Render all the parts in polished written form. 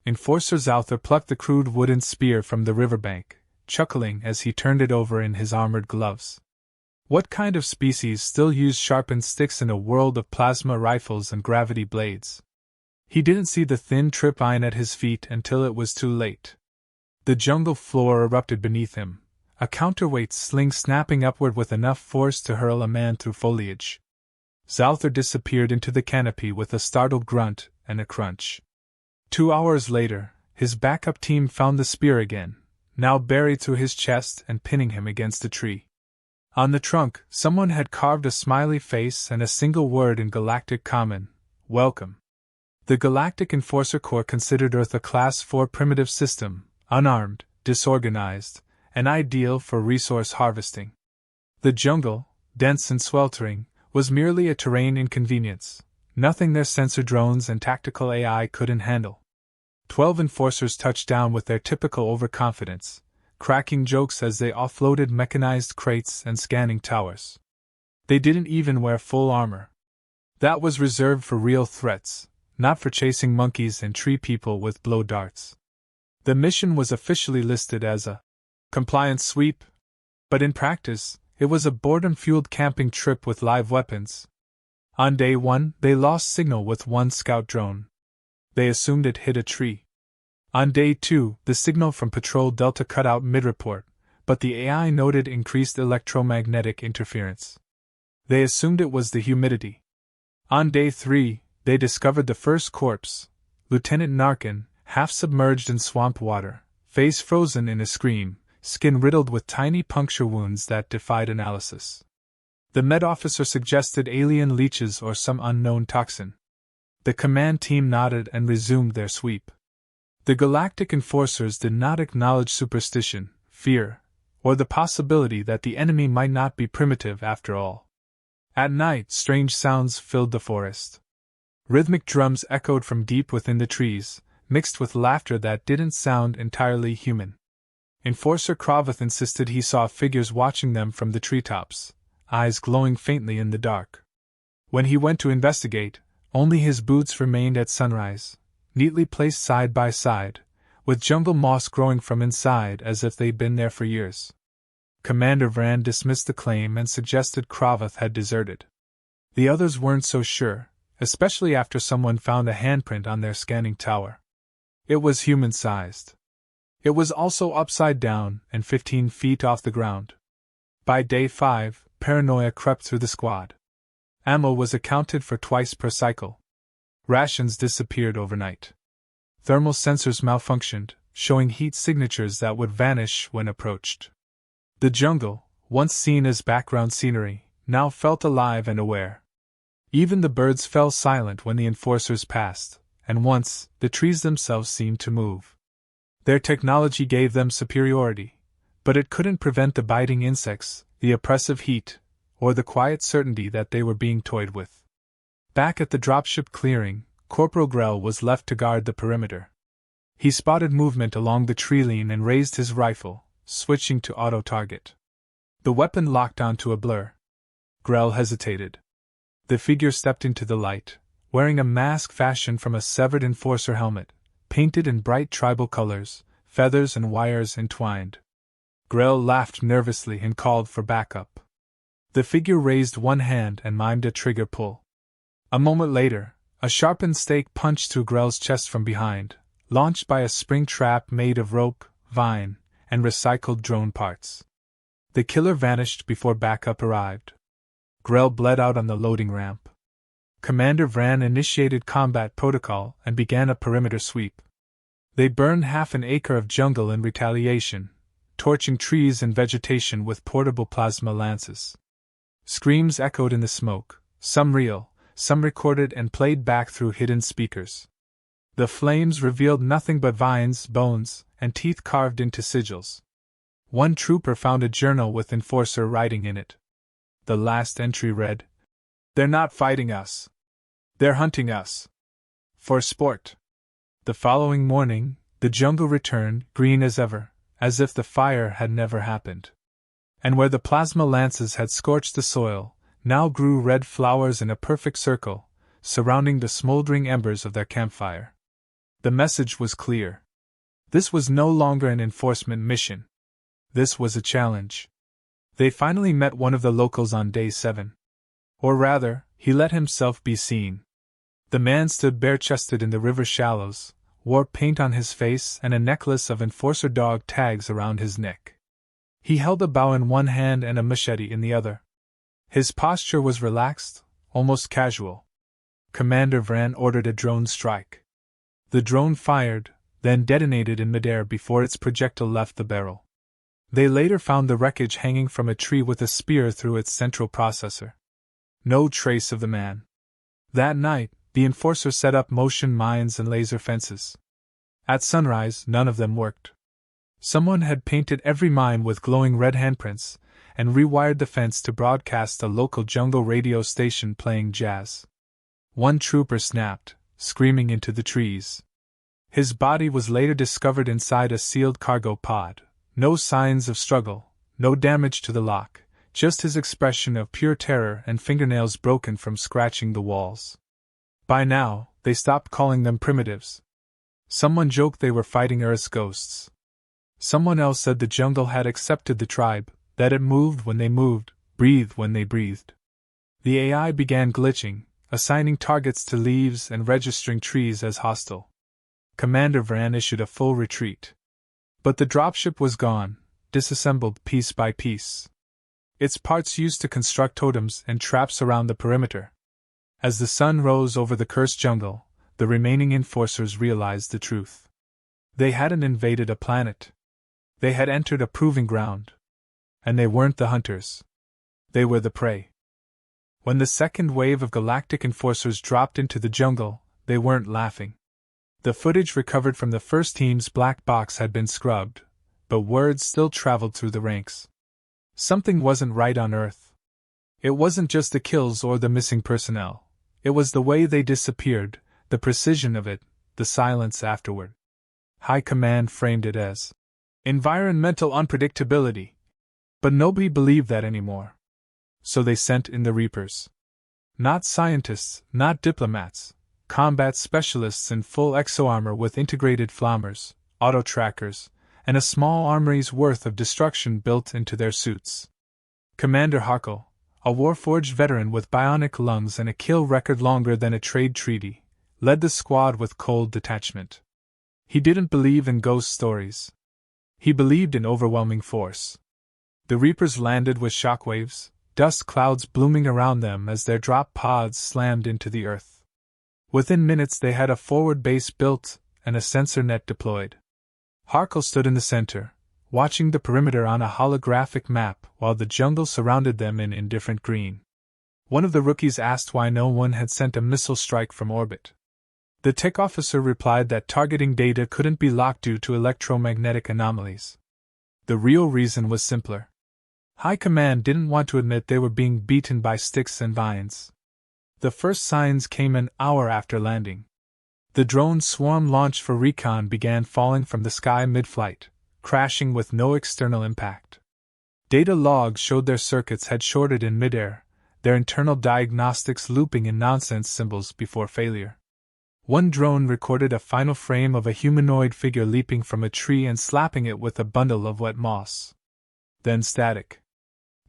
Enforcer Zouther plucked the crude wooden spear from the riverbank, chuckling as he turned it over in his armored gloves. What kind of species still used sharpened sticks in a world of plasma rifles and gravity blades? He didn't see the thin trip-iron at his feet until it was too late. The jungle floor erupted beneath him, a counterweight sling snapping upward with enough force to hurl a man through foliage. Zouther disappeared into the canopy with a startled grunt and a crunch. 2 hours later, his backup team found the spear again, now buried through his chest and pinning him against a tree. On the trunk, someone had carved a smiley face and a single word in Galactic Common: welcome. The Galactic Enforcer Corps considered Earth a Class 4 primitive system, unarmed, disorganized, and ideal for resource harvesting. The jungle, dense and sweltering, was merely a terrain inconvenience, nothing their sensor drones and tactical AI couldn't handle. 12 enforcers touched down with their typical overconfidence, cracking jokes as they offloaded mechanized crates and scanning towers. They didn't even wear full armor. That was reserved for real threats, not for chasing monkeys and tree people with blow darts. The mission was officially listed as a compliance sweep, but in practice, it was a boredom-fueled camping trip with live weapons. On day 1, they lost signal with one scout drone. They assumed it hit a tree. On day 2, the signal from Patrol Delta cut out mid-report, but the AI noted increased electromagnetic interference. They assumed it was the humidity. On day 3, they discovered the first corpse, Lieutenant Narkin, half submerged in swamp water, face frozen in a scream, skin riddled with tiny puncture wounds that defied analysis. The med officer suggested alien leeches or some unknown toxin. The command team nodded and resumed their sweep. The Galactic Enforcers did not acknowledge superstition, fear, or the possibility that the enemy might not be primitive after all. At night, strange sounds filled the forest. Rhythmic drums echoed from deep within the trees, mixed with laughter that didn't sound entirely human. Enforcer Kravath insisted he saw figures watching them from the treetops, eyes glowing faintly in the dark. When he went to investigate, only his boots remained at sunrise, neatly placed side by side, with jungle moss growing from inside as if they'd been there for years. Commander Vrand dismissed the claim and suggested Kravath had deserted. The others weren't so sure, especially after someone found a handprint on their scanning tower. It was human-sized. It was also upside down and 15 feet off the ground. By day 5, paranoia crept through the squad. Ammo was accounted for twice per cycle. Rations disappeared overnight. Thermal sensors malfunctioned, showing heat signatures that would vanish when approached. The jungle, once seen as background scenery, now felt alive and aware. Even the birds fell silent when the enforcers passed, and once, the trees themselves seemed to move. Their technology gave them superiority, but it couldn't prevent the biting insects, the oppressive heat, or the quiet certainty that they were being toyed with. Back at the dropship clearing, Corporal Grell was left to guard the perimeter. He spotted movement along the tree line and raised his rifle, switching to auto-target. The weapon locked onto a blur. Grell hesitated. The figure stepped into the light, wearing a mask fashioned from a severed enforcer helmet, painted in bright tribal colors, feathers and wires entwined. Grell laughed nervously and called for backup. The figure raised one hand and mimed a trigger pull. A moment later, a sharpened stake punched through Grell's chest from behind, launched by a spring trap made of rope, vine, and recycled drone parts. The killer vanished before backup arrived. Grell bled out on the loading ramp. Commander Vran initiated combat protocol and began a perimeter sweep. They burned half an acre of jungle in retaliation, torching trees and vegetation with portable plasma lances. Screams echoed in the smoke, some real, some recorded and played back through hidden speakers. The flames revealed nothing but vines, bones, and teeth carved into sigils. One trooper found a journal with Enforcer writing in it. The last entry read, "They're not fighting us. They're hunting us. For sport." The following morning, the jungle returned, green as ever, as if the fire had never happened. And where the plasma lances had scorched the soil, now grew red flowers in a perfect circle, surrounding the smoldering embers of their campfire. The message was clear. This was no longer an enforcement mission. This was a challenge. They finally met one of the locals on day 7. Or rather, he let himself be seen. The man stood bare-chested in the river shallows, wore paint on his face and a necklace of enforcer dog tags around his neck. He held a bow in one hand and a machete in the other. His posture was relaxed, almost casual. Commander Vran ordered a drone strike. The drone fired, then detonated in midair before its projectile left the barrel. They later found the wreckage hanging from a tree with a spear through its central processor. No trace of the man. That night, the enforcer set up motion mines and laser fences. At sunrise, none of them worked. Someone had painted every mine with glowing red handprints, and rewired the fence to broadcast a local jungle radio station playing jazz. One trooper snapped, screaming into the trees. His body was later discovered inside a sealed cargo pod. No signs of struggle, no damage to the lock, just his expression of pure terror and fingernails broken from scratching the walls. By now, they stopped calling them primitives. Someone joked they were fighting Earth's ghosts. Someone else said the jungle had accepted the tribe, that it moved when they moved, breathed when they breathed. The AI began glitching, assigning targets to leaves and registering trees as hostile. Commander Vran issued a full retreat. But the dropship was gone, disassembled piece by piece. Its parts used to construct totems and traps around the perimeter. As the sun rose over the cursed jungle, the remaining enforcers realized the truth. They hadn't invaded a planet. They had entered a proving ground. And they weren't the hunters. They were the prey. When the second wave of galactic enforcers dropped into the jungle, they weren't laughing. The footage recovered from the first team's black box had been scrubbed, but words still traveled through the ranks. Something wasn't right on Earth. It wasn't just the kills or the missing personnel. It was the way they disappeared, the precision of it, the silence afterward. High Command framed it as environmental unpredictability. But nobody believed that anymore. So they sent in the Reapers. Not scientists, not diplomats. Combat specialists in full exoarmor with integrated flammers, auto-trackers, and a small armory's worth of destruction built into their suits. Commander Harkle, a Warforged veteran with bionic lungs and a kill record longer than a trade treaty, led the squad with cold detachment. He didn't believe in ghost stories. He believed in overwhelming force. The Reapers landed with shockwaves, dust clouds blooming around them as their drop pods slammed into the earth. Within minutes they had a forward base built and a sensor net deployed. Harkle stood in the center, watching the perimeter on a holographic map while the jungle surrounded them in indifferent green. One of the rookies asked why no one had sent a missile strike from orbit. The tech officer replied that targeting data couldn't be locked due to electromagnetic anomalies. The real reason was simpler. High Command didn't want to admit they were being beaten by sticks and vines. The first signs came an hour after landing. The drone swarm launched for recon began falling from the sky mid-flight, crashing with no external impact. Data logs showed their circuits had shorted in midair, their internal diagnostics looping in nonsense symbols before failure. One drone recorded a final frame of a humanoid figure leaping from a tree and slapping it with a bundle of wet moss. Then static.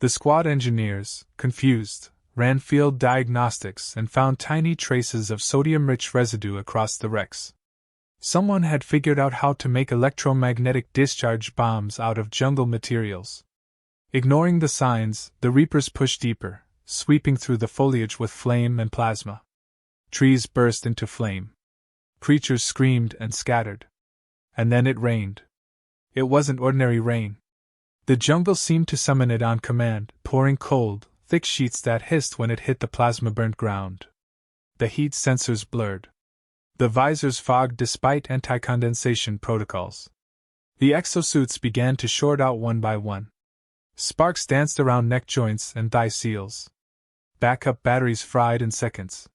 The squad engineers, confused, ran field diagnostics and found tiny traces of sodium-rich residue across the wrecks. Someone had figured out how to make electromagnetic discharge bombs out of jungle materials. Ignoring the signs, the Reapers pushed deeper, sweeping through the foliage with flame and plasma. Trees burst into flame. Creatures screamed and scattered. And then it rained. It wasn't ordinary rain. The jungle seemed to summon it on command, pouring cold, thick sheets that hissed when it hit the plasma-burnt ground. The heat sensors blurred. The visors fogged despite anti-condensation protocols. The exosuits began to short out one by one. Sparks danced around neck joints and thigh seals. Backup batteries fried in seconds.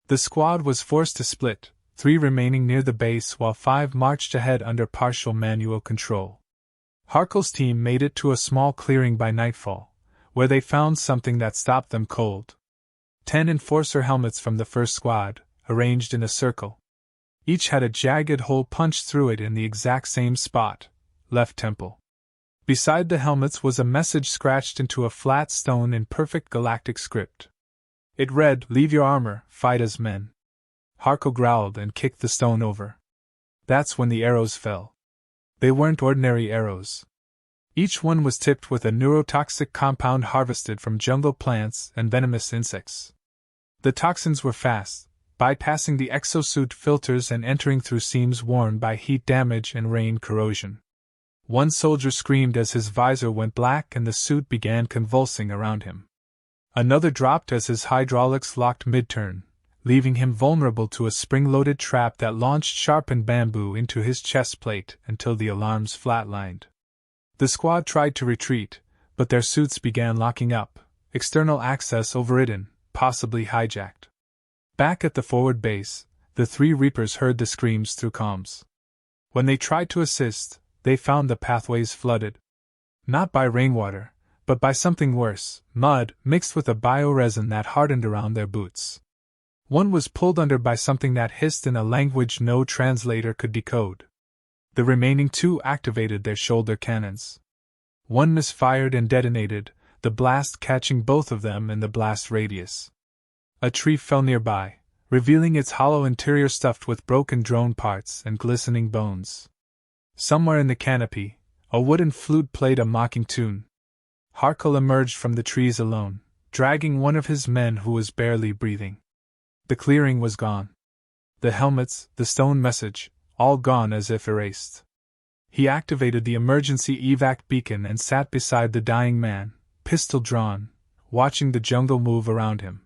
The squad was forced to split, 3 remaining near the base while 5 marched ahead under partial manual control. Harkle's team made it to a small clearing by nightfall, where they found something that stopped them cold. 10 enforcer helmets from the first squad, arranged in a circle. Each had a jagged hole punched through it in the exact same spot, left temple. Beside the helmets was a message scratched into a flat stone in perfect galactic script. It read, "Leave your armor, fight as men." Harkle growled and kicked the stone over. That's when the arrows fell. They weren't ordinary arrows. Each one was tipped with a neurotoxic compound harvested from jungle plants and venomous insects. The toxins were fast, bypassing the exosuit filters and entering through seams worn by heat damage and rain corrosion. One soldier screamed as his visor went black and the suit began convulsing around him. Another dropped as his hydraulics locked mid-turn, leaving him vulnerable to a spring-loaded trap that launched sharpened bamboo into his chest plate until the alarms flatlined. The squad tried to retreat, but their suits began locking up, external access overridden, possibly hijacked. Back at the forward base, the three Reapers heard the screams through comms. When they tried to assist, they found the pathways flooded. Not by rainwater, but by something worse, mud mixed with a bioresin that hardened around their boots. One was pulled under by something that hissed in a language no translator could decode. The remaining two activated their shoulder cannons. One misfired and detonated, the blast catching both of them in the blast radius. A tree fell nearby, revealing its hollow interior stuffed with broken drone parts and glistening bones. Somewhere in the canopy, a wooden flute played a mocking tune. Harkle emerged from the trees alone, dragging one of his men who was barely breathing. The clearing was gone. The helmets, the stone message, all gone as if erased. He activated the emergency evac beacon and sat beside the dying man, pistol drawn, watching the jungle move around him.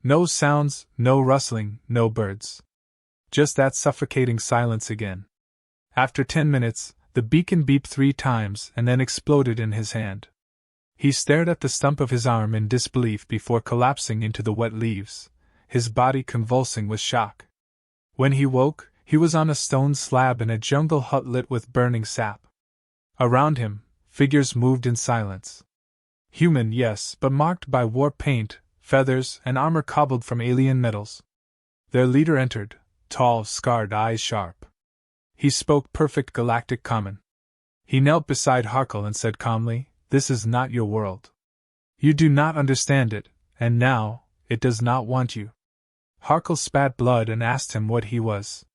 No sounds, no rustling, no birds. Just that suffocating silence again. After 10 minutes, the beacon beeped 3 times and then exploded in his hand. He stared at the stump of his arm in disbelief before collapsing into the wet leaves, his body convulsing with shock. When he woke, he was on a stone slab in a jungle hut lit with burning sap. Around him, figures moved in silence. Human, yes, but marked by war paint, feathers, and armor cobbled from alien metals. Their leader entered, tall, scarred, eyes sharp. He spoke perfect galactic common. He knelt beside Harkle and said calmly, "This is not your world. You do not understand it, and now, it does not want you." Harkle spat blood and asked him what he was.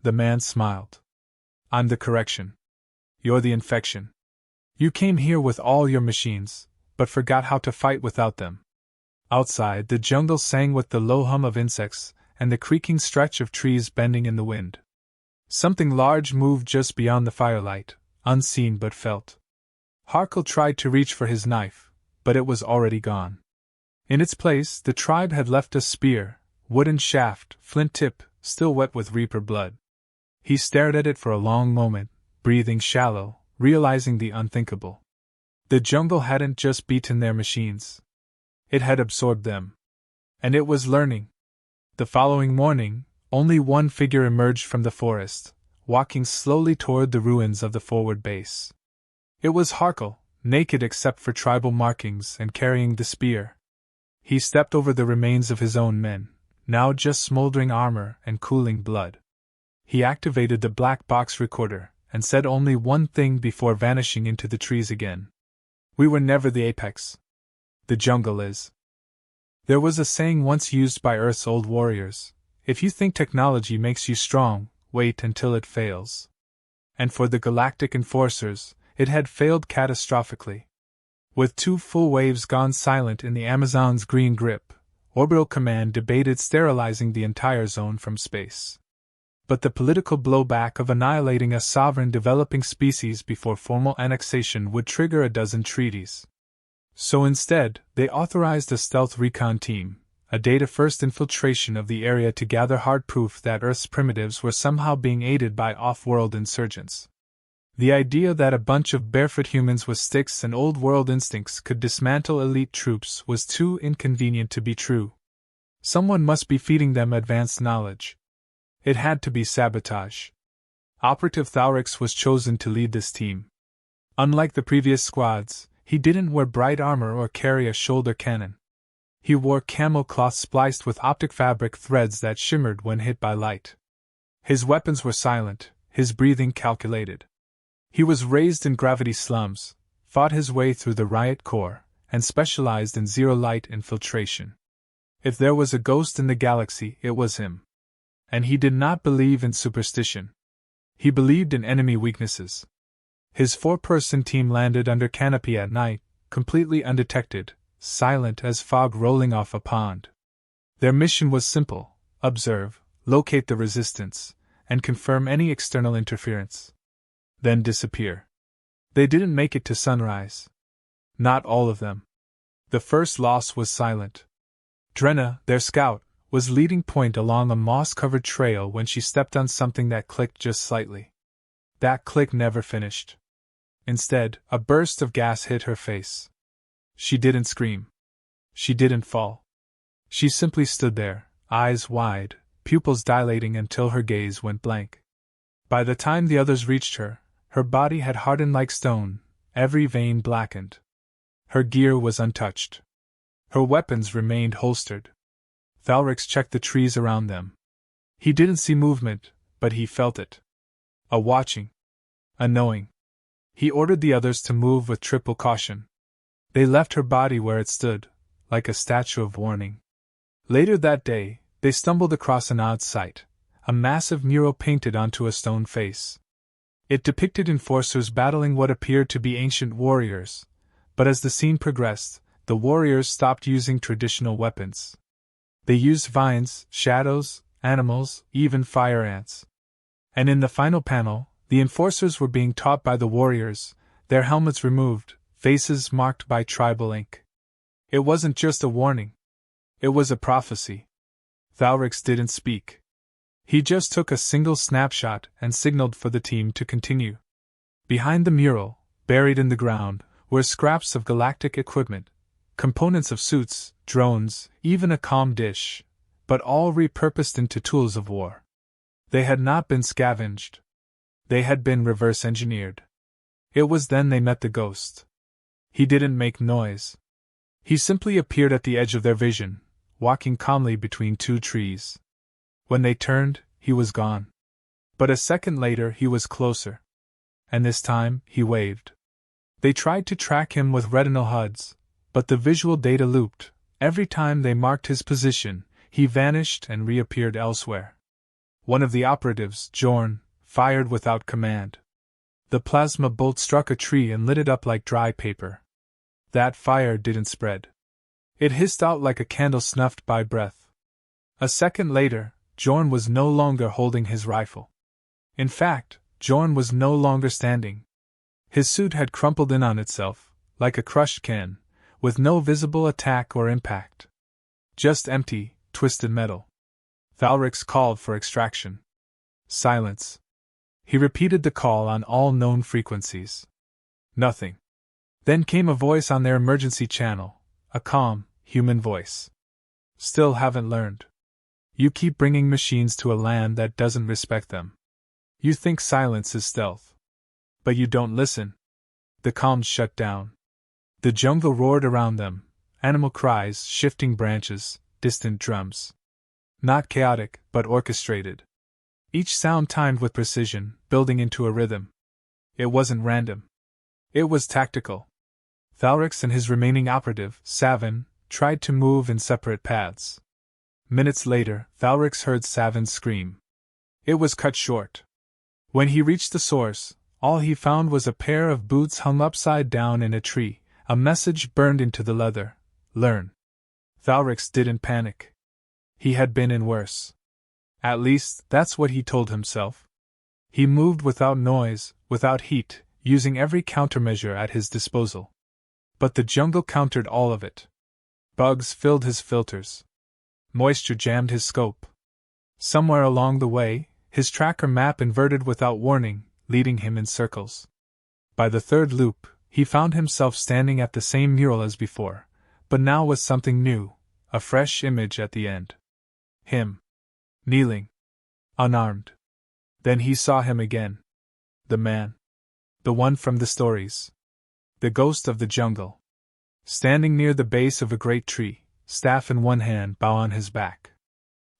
The man smiled. "I'm the correction. You're the infection. You came here with all your machines, but forgot how to fight without them." Outside, the jungle sang with the low hum of insects and the creaking stretch of trees bending in the wind. Something large moved just beyond the firelight, unseen but felt. Harkle tried to reach for his knife, but it was already gone. In its place, the tribe had left a spear, wooden shaft, flint tip, still wet with Reaper blood. He stared at it for a long moment, breathing shallow, realizing the unthinkable. The jungle hadn't just beaten their machines. It had absorbed them. And it was learning. The following morning, only one figure emerged from the forest, walking slowly toward the ruins of the forward base. It was Harkle, naked except for tribal markings and carrying the spear. He stepped over the remains of his own men, now just smoldering armor and cooling blood. He activated the black box recorder and said only one thing before vanishing into the trees again. "We were never the apex. The jungle is." There was a saying once used by Earth's old warriors: if you think technology makes you strong, wait until it fails. And for the Galactic enforcers, it had failed catastrophically. With 2 full waves gone silent in the Amazon's green grip, Orbital Command debated sterilizing the entire zone from space. But the political blowback of annihilating a sovereign developing species before formal annexation would trigger a dozen treaties. So instead, they authorized a stealth recon team, a data-first infiltration of the area to gather hard proof that Earth's primitives were somehow being aided by off-world insurgents. The idea that a bunch of barefoot humans with sticks and old-world instincts could dismantle elite troops was too inconvenient to be true. Someone must be feeding them advanced knowledge. It had to be sabotage. Operative Thaurix was chosen to lead this team. Unlike the previous squads, he didn't wear bright armor or carry a shoulder cannon. He wore camel cloth spliced with optic fabric threads that shimmered when hit by light. His weapons were silent, his breathing calculated. He was raised in gravity slums, fought his way through the riot core, and specialized in zero-light infiltration. If there was a ghost in the galaxy, it was him. And he did not believe in superstition. He believed in enemy weaknesses. His four-person team landed under canopy at night, completely undetected, silent as fog rolling off a pond. Their mission was simple: observe, locate the resistance, and confirm any external interference. Then disappear. They didn't make it to sunrise. Not all of them. The first loss was silent. Drenna, their scout, was leading point along a moss-covered trail when she stepped on something that clicked just slightly. That click never finished. Instead, a burst of gas hit her face. She didn't scream. She didn't fall. She simply stood there, eyes wide, pupils dilating until her gaze went blank. By the time the others reached her, her body had hardened like stone, every vein blackened. Her gear was untouched. Her weapons remained holstered. Thalrix checked the trees around them. He didn't see movement, but he felt it. A watching. A knowing. He ordered the others to move with triple caution. They left her body where it stood, like a statue of warning. Later that day, they stumbled across an odd sight, a massive mural painted onto a stone face. It depicted enforcers battling what appeared to be ancient warriors, but as the scene progressed, the warriors stopped using traditional weapons. They used vines, shadows, animals, even fire ants. And in the final panel, the enforcers were being taught by the warriors, their helmets removed, faces marked by tribal ink. It wasn't just a warning. It was a prophecy. Thalrix didn't speak. He just took a single snapshot and signaled for the team to continue. Behind the mural, buried in the ground, were scraps of galactic equipment, components of suits, drones, even a comm dish, but all repurposed into tools of war. They had not been scavenged. They had been reverse engineered. It was then they met the ghost. He didn't make noise. He simply appeared at the edge of their vision, walking calmly between two trees. When they turned, he was gone. But a second later he was closer. And this time, he waved. They tried to track him with retinal HUDs, but the visual data looped. Every time they marked his position, he vanished and reappeared elsewhere. One of the operatives, Jorn, fired without command. The plasma bolt struck a tree and lit it up like dry paper. That fire didn't spread. It hissed out like a candle snuffed by breath. A second later, Jorn was no longer holding his rifle. In fact, Jorn was no longer standing. His suit had crumpled in on itself, like a crushed can, with no visible attack or impact. Just empty, twisted metal. Thalrix called for extraction. Silence. He repeated the call on all known frequencies. Nothing. Then came a voice on their emergency channel, a calm, human voice. Still haven't learned. You keep bringing machines to a land that doesn't respect them. You think silence is stealth. But you don't listen. The comms shut down. The jungle roared around them, animal cries, shifting branches, distant drums. Not chaotic, but orchestrated. Each sound timed with precision, building into a rhythm. It wasn't random. It was tactical. Thalrix and his remaining operative, Savin, tried to move in separate paths. Minutes later, Thalrix heard Savin scream. It was cut short. When he reached the source, all he found was a pair of boots hung upside down in a tree, a message burned into the leather: learn. Thalrix didn't panic. He had been in worse. At least, that's what he told himself. He moved without noise, without heat, using every countermeasure at his disposal. But the jungle countered all of it. Bugs filled his filters. Moisture jammed his scope. Somewhere along the way, his tracker map inverted without warning, leading him in circles. By the third loop, he found himself standing at the same mural as before, but now with something new, a fresh image at the end. Him. Kneeling. Unarmed. Then he saw him again. The man. The one from the stories. The ghost of the jungle. Standing near the base of a great tree, staff in one hand, bow on his back.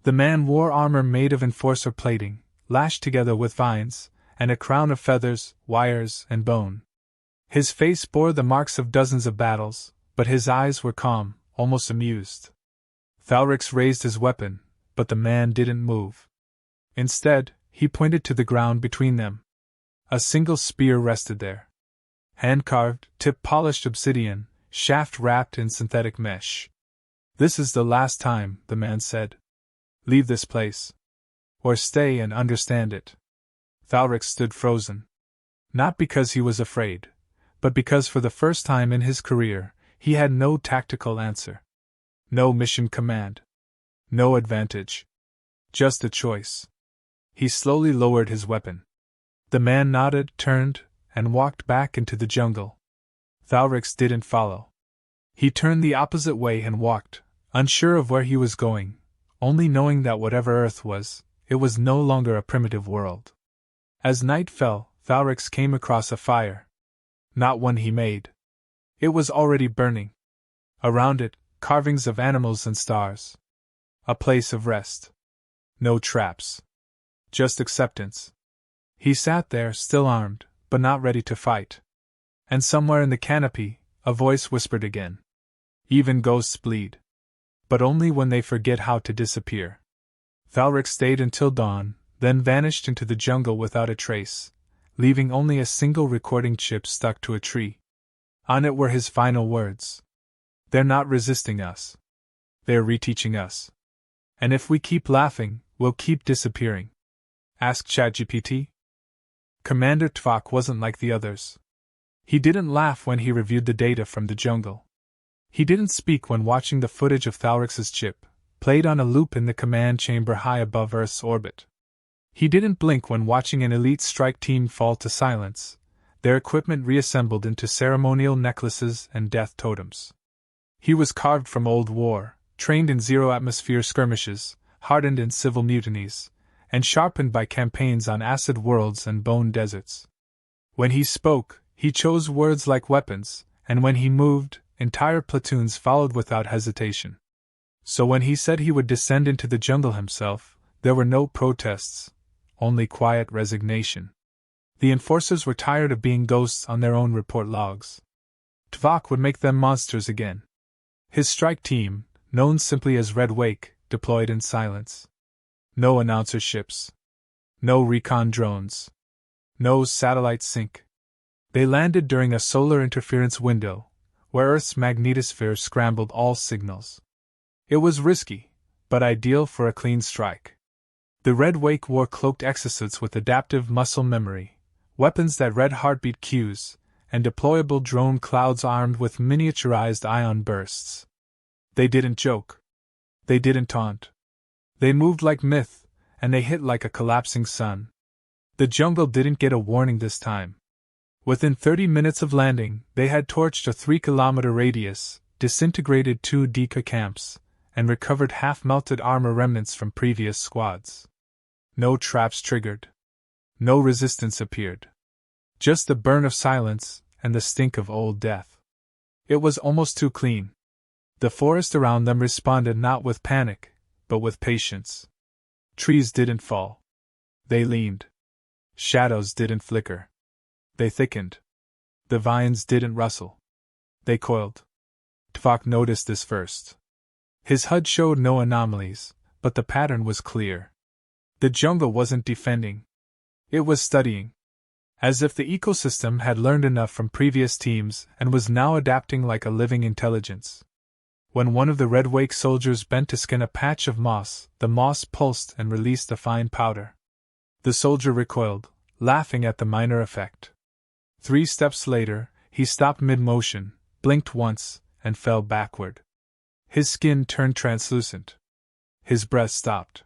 The man wore armor made of enforcer plating, lashed together with vines, and a crown of feathers, wires, and bone. His face bore the marks of dozens of battles, but his eyes were calm, almost amused. Thalrix raised his weapon, but the man didn't move. Instead, he pointed to the ground between them. A single spear rested there. Hand-carved, tip-polished obsidian, shaft wrapped in synthetic mesh. "This is the last time," the man said. "Leave this place. Or stay and understand it." Thalrix stood frozen. Not because he was afraid, but because for the first time in his career, he had no tactical answer. No mission command. No advantage. Just a choice. He slowly lowered his weapon. The man nodded, turned, and walked back into the jungle. Thalrix didn't follow. He turned the opposite way and walked, unsure of where he was going, only knowing that whatever Earth was, it was no longer a primitive world. As night fell, Thalrix came across a fire. Not one he made. It was already burning. Around it, carvings of animals and stars. A place of rest. No traps. Just acceptance. He sat there, still armed, but not ready to fight. And somewhere in the canopy, a voice whispered again. "Even ghosts bleed. But only when they forget how to disappear." Thalrix stayed until dawn, then vanished into the jungle without a trace, leaving only a single recording chip stuck to a tree. On it were his final words. "They're not resisting us. They're reteaching us. And if we keep laughing, we'll keep disappearing." Ask ChatGPT. Commander Tvok wasn't like the others. He didn't laugh when he reviewed the data from the jungle. He didn't speak when watching the footage of Thalrix's chip, played on a loop in the command chamber high above Earth's orbit. He didn't blink when watching an elite strike team fall to silence, their equipment reassembled into ceremonial necklaces and death totems. He was carved from old war, trained in zero-atmosphere skirmishes, hardened in civil mutinies, and sharpened by campaigns on acid worlds and bone deserts. When he spoke, he chose words like weapons, and when he moved, entire platoons followed without hesitation. So when he said he would descend into the jungle himself, there were no protests, only quiet resignation. The enforcers were tired of being ghosts on their own report logs. Tvok would make them monsters again. His strike team, known simply as Red Wake, deployed in silence. No announcer ships. No recon drones. No satellite sync. They landed during a solar interference window, where Earth's magnetosphere scrambled all signals. It was risky, but ideal for a clean strike. The Red Wake wore cloaked exosuits with adaptive muscle memory, weapons that read heartbeat cues, and deployable drone clouds armed with miniaturized ion bursts. They didn't joke. They didn't taunt. They moved like myth, and they hit like a collapsing sun. The jungle didn't get a warning this time. Within 30 minutes of landing, they had torched a 3-kilometer radius, disintegrated 2 Deka camps, and recovered half-melted armor remnants from previous squads. No traps triggered. No resistance appeared. Just the burn of silence and the stink of old death. It was almost too clean. The forest around them responded not with panic, but with patience. Trees didn't fall. They leaned. Shadows didn't flicker. They thickened. The vines didn't rustle. They coiled. Tvok noticed this first. His HUD showed no anomalies, but the pattern was clear. The jungle wasn't defending. It was studying. As if the ecosystem had learned enough from previous teams and was now adapting like a living intelligence. When one of the Red Wake soldiers bent to skin a patch of moss, the moss pulsed and released a fine powder. The soldier recoiled, laughing at the minor effect. 3 steps later, he stopped mid-motion, blinked once, and fell backward. His skin turned translucent. His breath stopped.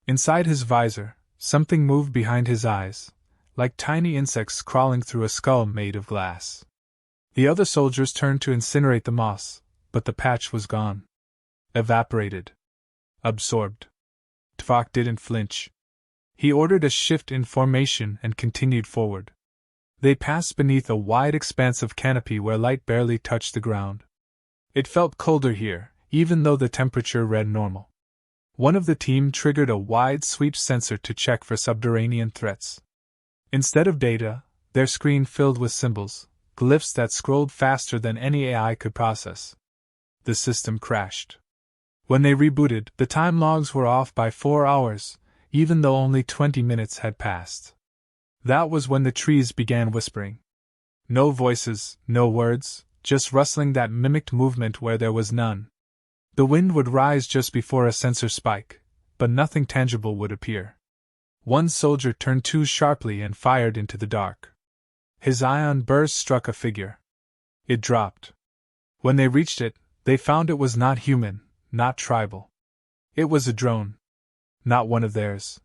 Inside his visor, something moved behind his eyes, like tiny insects crawling through a skull made of glass. The other soldiers turned to incinerate the moss, but the patch was gone. Evaporated. Absorbed. Tvok didn't flinch. He ordered a shift in formation and continued forward. They passed beneath a wide expanse of canopy where light barely touched the ground. It felt colder here, even though the temperature read normal. One of the team triggered a wide sweep sensor to check for subterranean threats. Instead of data, their screen filled with symbols, glyphs that scrolled faster than any AI could process. The system crashed. When they rebooted, the time logs were off by 4 hours, even though only 20 minutes had passed. That was when the trees began whispering. No voices, no words, just rustling that mimicked movement where there was none. The wind would rise just before a sensor spike, but nothing tangible would appear. One soldier turned too sharply and fired into the dark. His ion burst struck a figure. It dropped. When they reached it, they found it was not human, not tribal. It was a drone. Not one of theirs.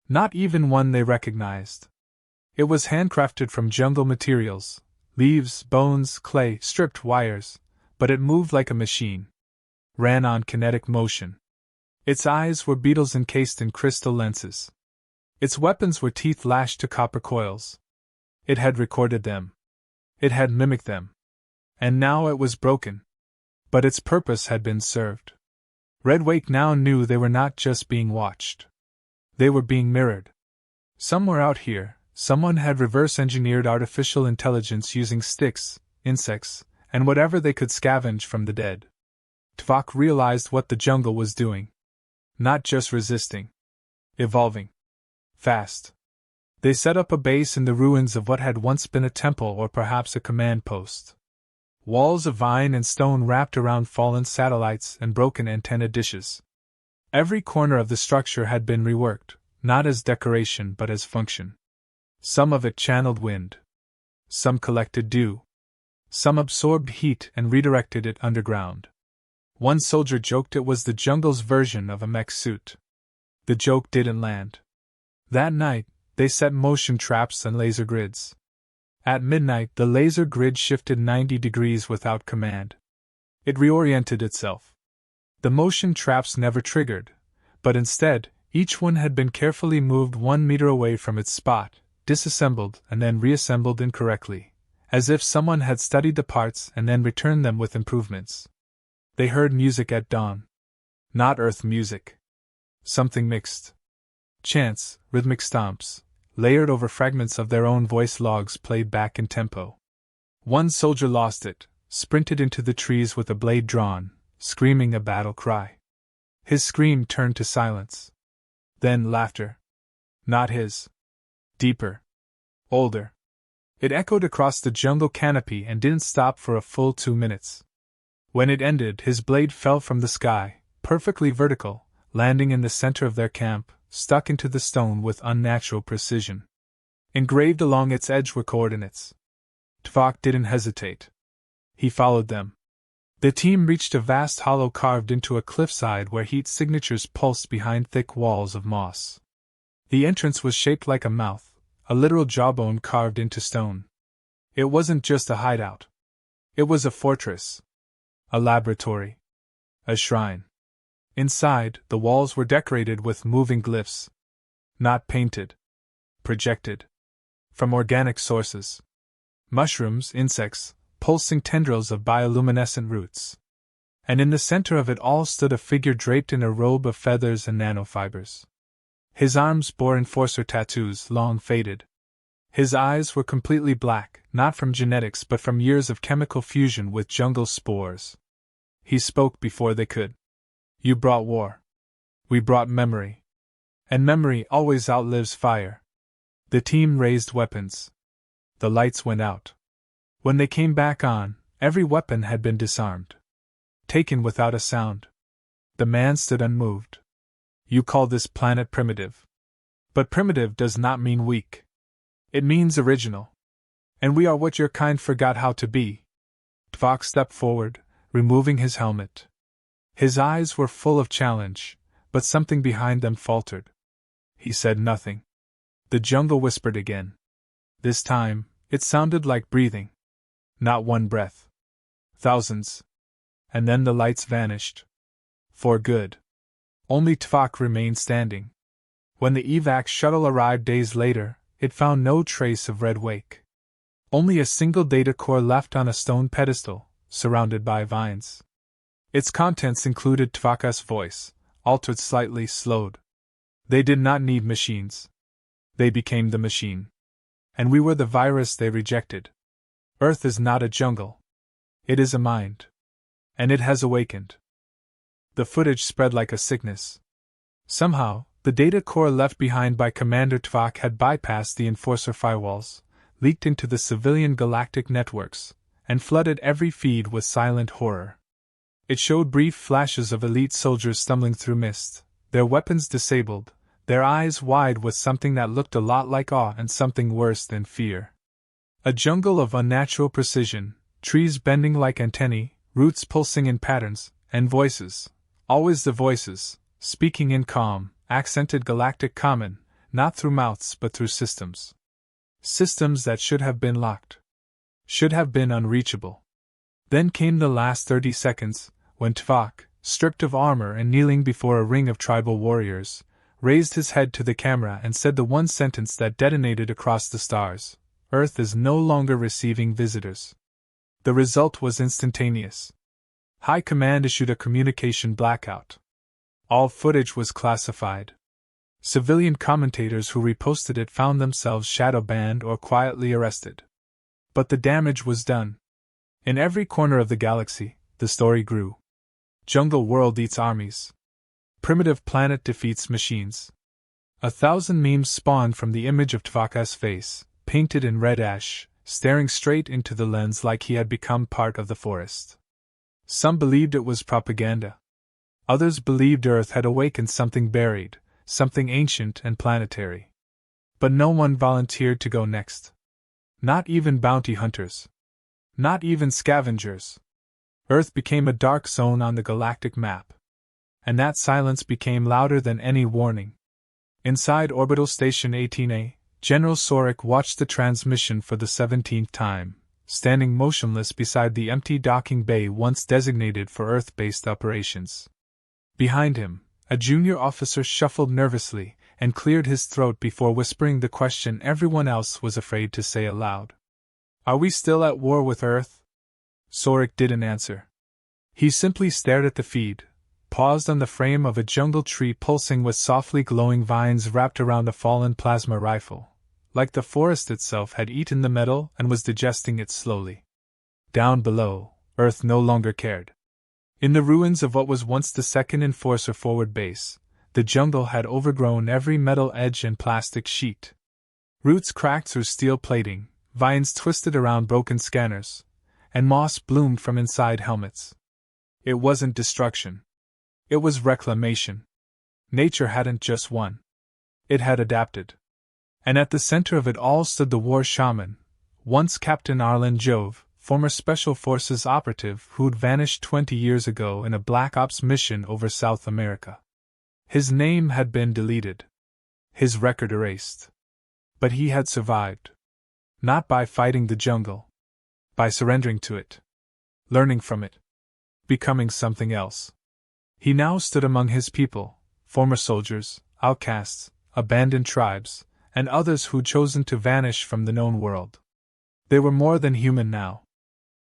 Not even one they recognized. It was handcrafted from jungle materials, leaves, bones, clay, stripped wires, but it moved like a machine. Ran on kinetic motion. Its eyes were beetles encased in crystal lenses. Its weapons were teeth lashed to copper coils. It had recorded them. It had mimicked them. And now it was broken. But its purpose had been served. Redwake now knew they were not just being watched. They were being mirrored. Somewhere out here, someone had reverse-engineered artificial intelligence using sticks, insects, and whatever they could scavenge from the dead. Tvok realized what the jungle was doing. Not just resisting. Evolving. Fast. They set up a base in the ruins of what had once been a temple or perhaps a command post. Walls of vine and stone wrapped around fallen satellites and broken antenna dishes. Every corner of the structure had been reworked, not as decoration but as function. Some of it channeled wind. Some collected dew. Some absorbed heat and redirected it underground. One soldier joked it was the jungle's version of a mech suit. The joke didn't land. That night, they set motion traps and laser grids. At midnight, the laser grid shifted 90 degrees without command. It reoriented itself. The motion traps never triggered, but instead, each one had been carefully moved 1 meter away from its spot, disassembled and then reassembled incorrectly, as if someone had studied the parts and then returned them with improvements. They heard music at dawn. Not earth music. Something mixed. Chants, rhythmic stomps, layered over fragments of their own voice logs played back in tempo. One soldier lost it, sprinted into the trees with a blade drawn, screaming a battle cry. His scream turned to silence. Then laughter. Not his. Deeper. Older. It echoed across the jungle canopy and didn't stop for a full 2 minutes. When it ended, his blade fell from the sky, perfectly vertical, landing in the center of their camp, stuck into the stone with unnatural precision. Engraved along its edge were coordinates. Tvok didn't hesitate. He followed them. The team reached a vast hollow carved into a cliffside where heat signatures pulsed behind thick walls of moss. The entrance was shaped like a mouth, a literal jawbone carved into stone. It wasn't just a hideout. It was a fortress. A laboratory. A shrine. Inside, the walls were decorated with moving glyphs. Not painted. Projected. From organic sources. Mushrooms, insects, pulsing tendrils of bioluminescent roots. And in the center of it all stood a figure draped in a robe of feathers and nanofibers. His arms bore enforcer tattoos, long faded. His eyes were completely black, not from genetics but from years of chemical fusion with jungle spores. He spoke before they could. You brought war. We brought memory. And memory always outlives fire. The team raised weapons. The lights went out. When they came back on, every weapon had been disarmed. Taken without a sound. The man stood unmoved. You call this planet primitive. But primitive does not mean weak. It means original. And we are what your kind forgot how to be. Tvok stepped forward, removing his helmet. His eyes were full of challenge, but something behind them faltered. He said nothing. The jungle whispered again. This time, it sounded like breathing. Not one breath. Thousands. And then the lights vanished. For good. Only Tvok remained standing. When the evac shuttle arrived days later, it found no trace of Redwake. Only a single data core left on a stone pedestal, surrounded by vines. Its contents included Tvok's voice, altered slightly, slowed. They did not need machines. They became the machine. And we were the virus they rejected. Earth is not a jungle. It is a mind. And it has awakened. The footage spread like a sickness. Somehow, the data core left behind by Commander Tvok had bypassed the enforcer firewalls, leaked into the civilian galactic networks, and flooded every feed with silent horror. It showed brief flashes of elite soldiers stumbling through mist, their weapons disabled, their eyes wide with something that looked a lot like awe and something worse than fear. A jungle of unnatural precision, trees bending like antennae, roots pulsing in patterns, and voices, always the voices, speaking in calm, accented galactic common, not through mouths but through systems. Systems that should have been locked. Should have been unreachable. Then came the last 30 seconds, when Tvok, stripped of armor and kneeling before a ring of tribal warriors, raised his head to the camera and said the one sentence that detonated across the stars: Earth is no longer receiving visitors. The result was instantaneous. High Command issued a communication blackout. All footage was classified. Civilian commentators who reposted it found themselves shadow banned or quietly arrested. But the damage was done. In every corner of the galaxy, the story grew. Jungle world eats armies. Primitive planet defeats machines. 1,000 memes spawned from the image of Tvok's face, painted in red ash, staring straight into the lens like he had become part of the forest. Some believed it was propaganda. Others believed Earth had awakened something buried, something ancient and planetary. But no one volunteered to go next. Not even bounty hunters. Not even scavengers. Earth became a dark zone on the galactic map. And that silence became louder than any warning. Inside Orbital Station 18A, General Sorik watched the transmission for the 17th time, standing motionless beside the empty docking bay once designated for Earth-based operations. Behind him, a junior officer shuffled nervously and cleared his throat before whispering the question everyone else was afraid to say aloud. "Are we still at war with Earth?" Sorik didn't answer. He simply stared at the feed, paused on the frame of a jungle tree pulsing with softly glowing vines wrapped around a fallen plasma rifle, like the forest itself had eaten the metal and was digesting it slowly. Down below, Earth no longer cared. In the ruins of what was once the second Enforcer forward base, the jungle had overgrown every metal edge and plastic sheet. Roots cracked through steel plating, vines twisted around broken scanners, and moss bloomed from inside helmets. It wasn't destruction. It was reclamation. Nature hadn't just won. It had adapted. And at the center of it all stood the war shaman, once Captain Arlen Jove, former Special Forces operative who'd vanished 20 years ago in a Black Ops mission over South America. His name had been deleted. His record erased. But he had survived. Not by fighting the jungle. By surrendering to it. Learning from it. Becoming something else. He now stood among his people, former soldiers, outcasts, abandoned tribes, and others who'd chosen to vanish from the known world. They were more than human now.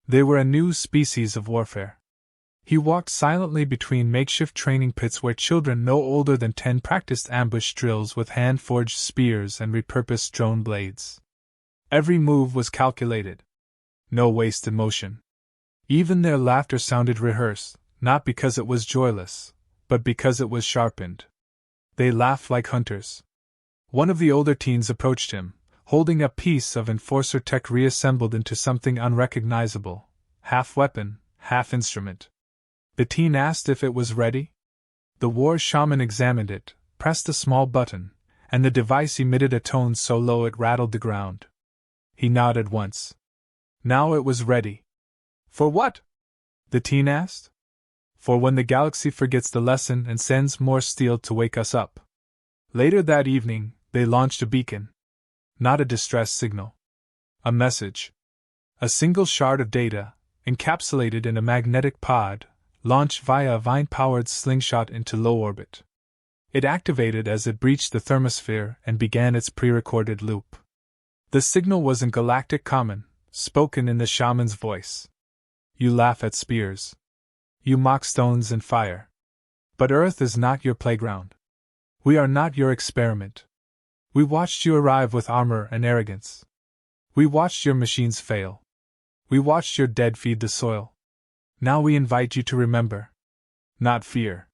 They were a new species of warfare. He walked silently between makeshift training pits where children no older than 10 practiced ambush drills with hand-forged spears and repurposed drone blades. Every move was calculated. No wasted motion. Even their laughter sounded rehearsed, not because it was joyless, but because it was sharpened. They laughed like hunters. One of the older teens approached him, holding a piece of Enforcer tech reassembled into something unrecognizable, half weapon, half instrument. The teen asked if it was ready. The war shaman examined it, pressed a small button, and the device emitted a tone so low it rattled the ground. He nodded once. Now it was ready. For what? The teen asked. For when the galaxy forgets the lesson and sends more steel to wake us up. Later that evening, they launched a beacon. Not a distress signal. A message. A single shard of data, encapsulated in a magnetic pod, launched via a vine-powered slingshot into low orbit. It activated as it breached the thermosphere and began its pre-recorded loop. The signal was in galactic common, spoken in the shaman's voice. You laugh at spears. You mock stones and fire. But Earth is not your playground. We are not your experiment. We watched you arrive with armor and arrogance. We watched your machines fail. We watched your dead feed the soil. Now we invite you to remember. Not fear.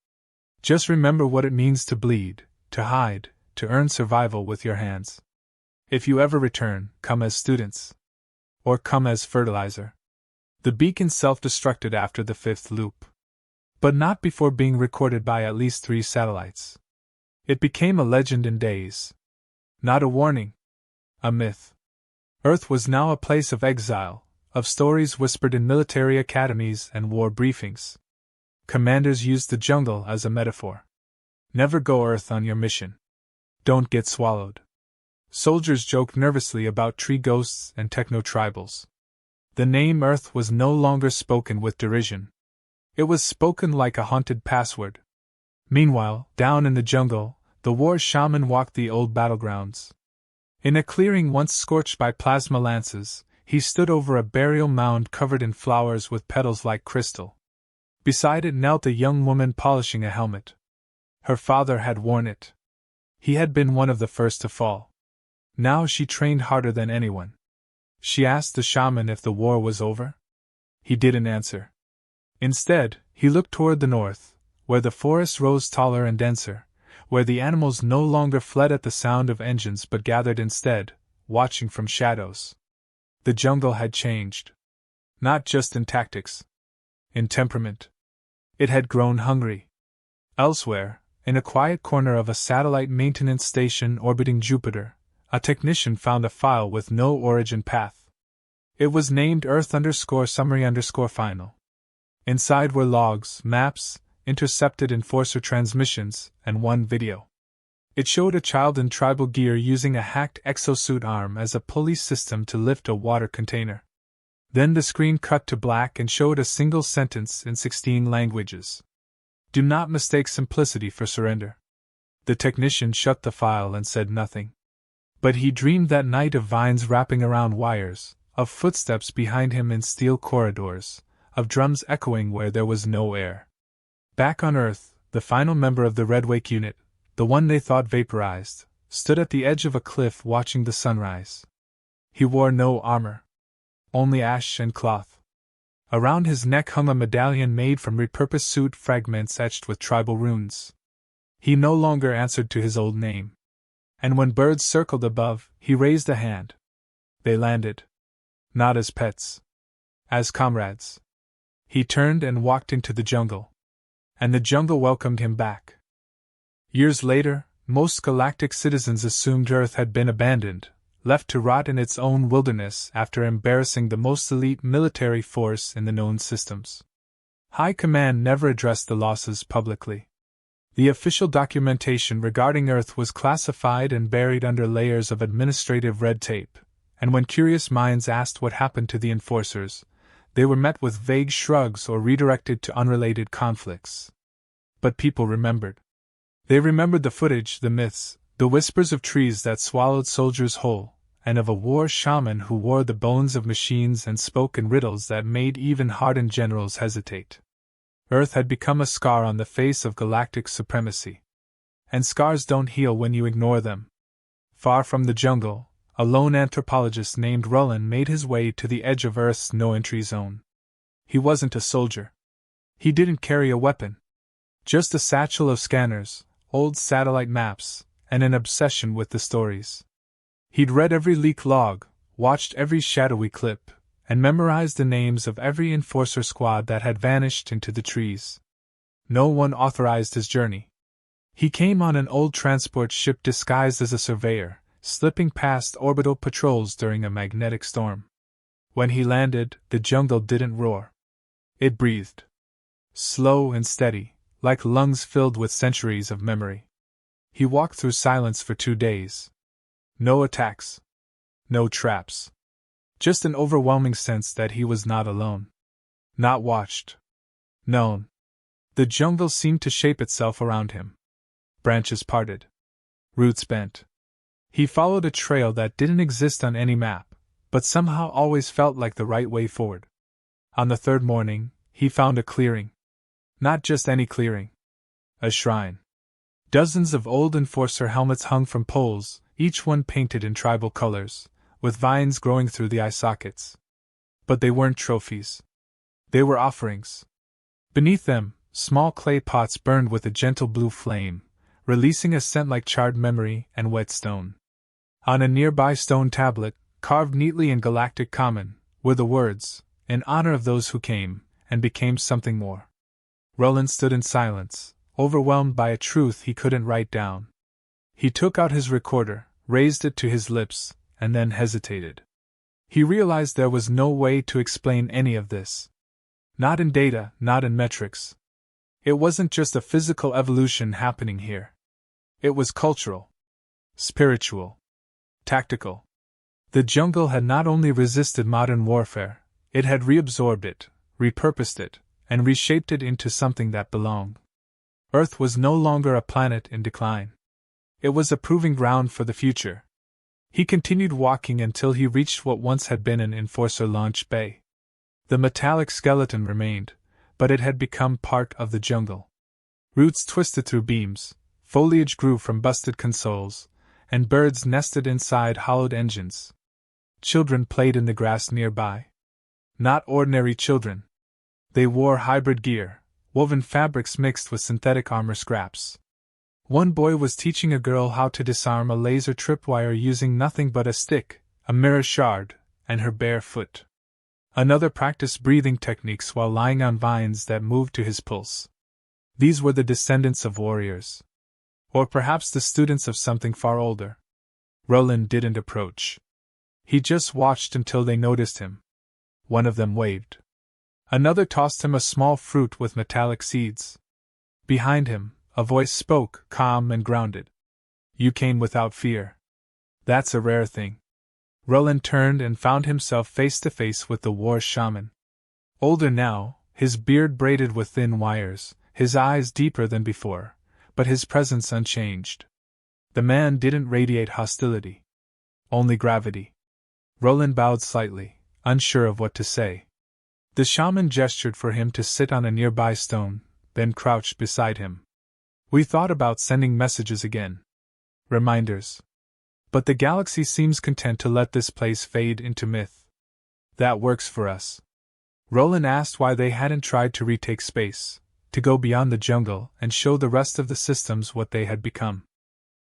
Just remember what it means to bleed, to hide, to earn survival with your hands. If you ever return, come as students. Or come as fertilizer. The beacon self-destructed after the 5th loop. But not before being recorded by at least 3 satellites. It became a legend in days. Not a warning. A myth. Earth was now a place of exile, of stories whispered in military academies and war briefings. Commanders used the jungle as a metaphor. Never go Earth on your mission. Don't get swallowed. Soldiers joked nervously about tree ghosts and techno-tribals. The name Earth was no longer spoken with derision. It was spoken like a haunted password. Meanwhile, down in the jungle, the war shaman walked the old battlegrounds. In a clearing once scorched by plasma lances, he stood over a burial mound covered in flowers with petals like crystal. Beside it knelt a young woman polishing a helmet. Her father had worn it. He had been one of the first to fall. Now she trained harder than anyone. She asked the shaman if the war was over. He didn't answer. Instead, he looked toward the north, where the forest rose taller and denser, where the animals no longer fled at the sound of engines but gathered instead, watching from shadows. The jungle had changed. Not just in tactics. In temperament. It had grown hungry. Elsewhere, in a quiet corner of a satellite maintenance station orbiting Jupiter, a technician found a file with no origin path. It was named Earth_Summary_Final. Inside were logs, maps, intercepted enforcer transmissions, and one video. It showed a child in tribal gear using a hacked exosuit arm as a pulley system to lift a water container. Then the screen cut to black and showed a single sentence in 16 languages. Do not mistake simplicity for surrender. The technician shut the file and said nothing. But he dreamed that night of vines wrapping around wires, of footsteps behind him in steel corridors, of drums echoing where there was no air. Back on Earth, the final member of the Red Wake unit, the one they thought vaporized, stood at the edge of a cliff watching the sunrise. He wore no armor. Only ash and cloth. Around his neck hung a medallion made from repurposed suit fragments etched with tribal runes. He no longer answered to his old name. And when birds circled above, he raised a hand. They landed. Not as pets. As comrades. He turned and walked into the jungle. And the jungle welcomed him back. Years later, most galactic citizens assumed Earth had been abandoned, left to rot in its own wilderness after embarrassing the most elite military force in the known systems. High Command never addressed the losses publicly. The official documentation regarding Earth was classified and buried under layers of administrative red tape, and when curious minds asked what happened to the enforcers, they were met with vague shrugs or redirected to unrelated conflicts. But people remembered. They remembered the footage, the myths, the whispers of trees that swallowed soldiers whole, and of a war shaman who wore the bones of machines and spoke in riddles that made even hardened generals hesitate. Earth had become a scar on the face of galactic supremacy. And scars don't heal when you ignore them. Far from the jungle, a lone anthropologist named Rullan made his way to the edge of Earth's no-entry zone. He wasn't a soldier. He didn't carry a weapon. Just a satchel of scanners, old satellite maps, and an obsession with the stories. He'd read every leak log, watched every shadowy clip, and memorized the names of every enforcer squad that had vanished into the trees. No one authorized his journey. He came on an old transport ship disguised as a surveyor, slipping past orbital patrols during a magnetic storm. When he landed, the jungle didn't roar. It breathed. Slow and steady, like lungs filled with centuries of memory. He walked through silence for 2 days. No attacks. No traps. Just an overwhelming sense that he was not alone. Not watched. Known. The jungle seemed to shape itself around him. Branches parted. Roots bent. He followed a trail that didn't exist on any map, but somehow always felt like the right way forward. On the 3rd morning, he found a clearing. Not just any clearing. A shrine. Dozens of old enforcer helmets hung from poles, each one painted in tribal colors, with vines growing through the eye sockets. But they weren't trophies. They were offerings. Beneath them, small clay pots burned with a gentle blue flame, releasing a scent like charred memory and wet stone. On a nearby stone tablet, carved neatly in Galactic common, were the words, "In honor of those who came, and became something more." Roland stood in silence, overwhelmed by a truth he couldn't write down. He took out his recorder, raised it to his lips, and then hesitated. He realized there was no way to explain any of this. Not in data, not in metrics. It wasn't just a physical evolution happening here. It was cultural, spiritual, tactical. The jungle had not only resisted modern warfare, it had reabsorbed it, repurposed it, and reshaped it into something that belonged. Earth was no longer a planet in decline. It was a proving ground for the future. He continued walking until he reached what once had been an enforcer launch bay. The metallic skeleton remained, but it had become part of the jungle. Roots twisted through beams, foliage grew from busted consoles, and birds nested inside hollowed engines. Children played in the grass nearby. Not ordinary children. They wore hybrid gear, woven fabrics mixed with synthetic armor scraps. One boy was teaching a girl how to disarm a laser tripwire using nothing but a stick, a mirror shard, and her bare foot. Another practiced breathing techniques while lying on vines that moved to his pulse. These were the descendants of warriors. Or perhaps the students of something far older. Roland didn't approach. He just watched until they noticed him. One of them waved. Another tossed him a small fruit with metallic seeds. Behind him, a voice spoke, calm and grounded. "You came without fear. That's a rare thing." Roland turned and found himself face to face with the war shaman. Older now, his beard braided with thin wires, his eyes deeper than before, but his presence unchanged. The man didn't radiate hostility. Only gravity. Roland bowed slightly, unsure of what to say. The shaman gestured for him to sit on a nearby stone, then crouched beside him. "We thought about sending messages again. Reminders. But the galaxy seems content to let this place fade into myth. That works for us." Roland asked why they hadn't tried to retake space, to go beyond the jungle and show the rest of the systems what they had become.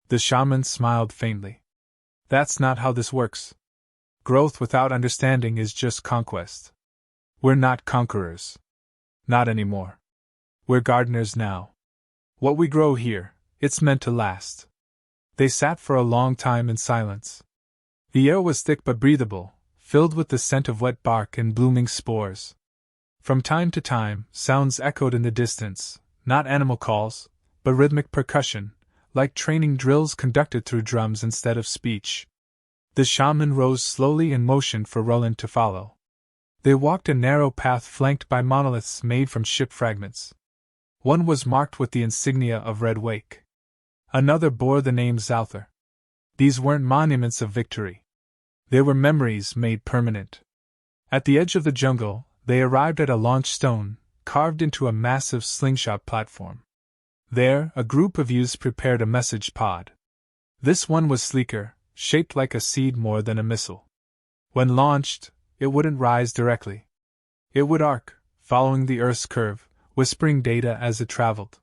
The shaman smiled faintly. "That's not how this works. Growth without understanding is just conquest. We're not conquerors. Not anymore. We're gardeners now. What we grow here, it's meant to last." They sat for a long time in silence. The air was thick but breathable, filled with the scent of wet bark and blooming spores. From time to time, sounds echoed in the distance, not animal calls, but rhythmic percussion, like training drills conducted through drums instead of speech. The shaman rose slowly and motioned for Roland to follow. They walked a narrow path flanked by monoliths made from ship fragments. One was marked with the insignia of Red Wake. Another bore the name Zalthar. These weren't monuments of victory. They were memories made permanent. At the edge of the jungle, they arrived at a launch stone, carved into a massive slingshot platform. There, a group of youths prepared a message pod. This one was sleeker, shaped like a seed more than a missile. When launched, it wouldn't rise directly. It would arc, following the Earth's curve, whispering data as it traveled.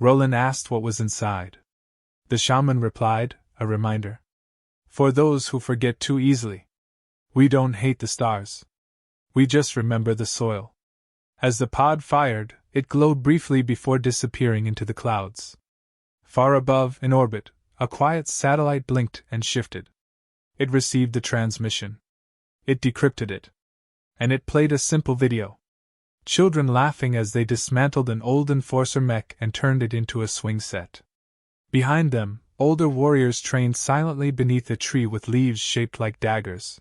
Roland asked what was inside. The shaman replied, "A reminder. For those who forget too easily. We don't hate the stars. We just remember the soil." As the pod fired, it glowed briefly before disappearing into the clouds. Far above, in orbit, a quiet satellite blinked and shifted. It received the transmission. It decrypted it. And it played a simple video. Children laughing as they dismantled an old enforcer mech and turned it into a swing set. Behind them, older warriors trained silently beneath a tree with leaves shaped like daggers.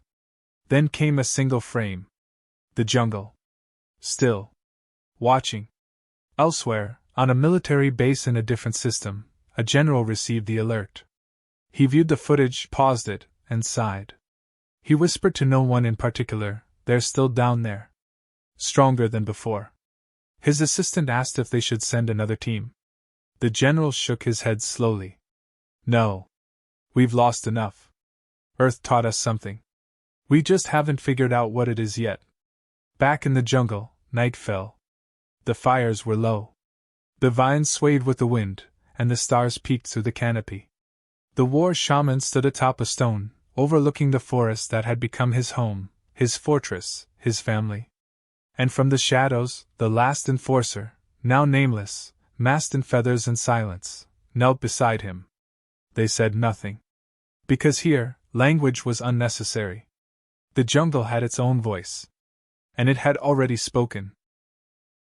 Then came a single frame. The jungle. Still. Watching. Elsewhere, on a military base in a different system, a general received the alert. He viewed the footage, paused it, and sighed. He whispered to no one in particular, "They're still down there. Stronger than before." His assistant asked if they should send another team. The general shook his head slowly. No. We've lost enough. Earth taught us something. We just haven't figured out what it is yet. Back in the jungle, night fell. The fires were low. The vines swayed with the wind, and the stars peeked through the canopy. The war shaman stood atop a stone, overlooking the forest that had become his home, his fortress, his family. And from the shadows, the last enforcer, now nameless, masked in feathers and silence, knelt beside him. They said nothing. Because here, language was unnecessary. The jungle had its own voice. And it had already spoken.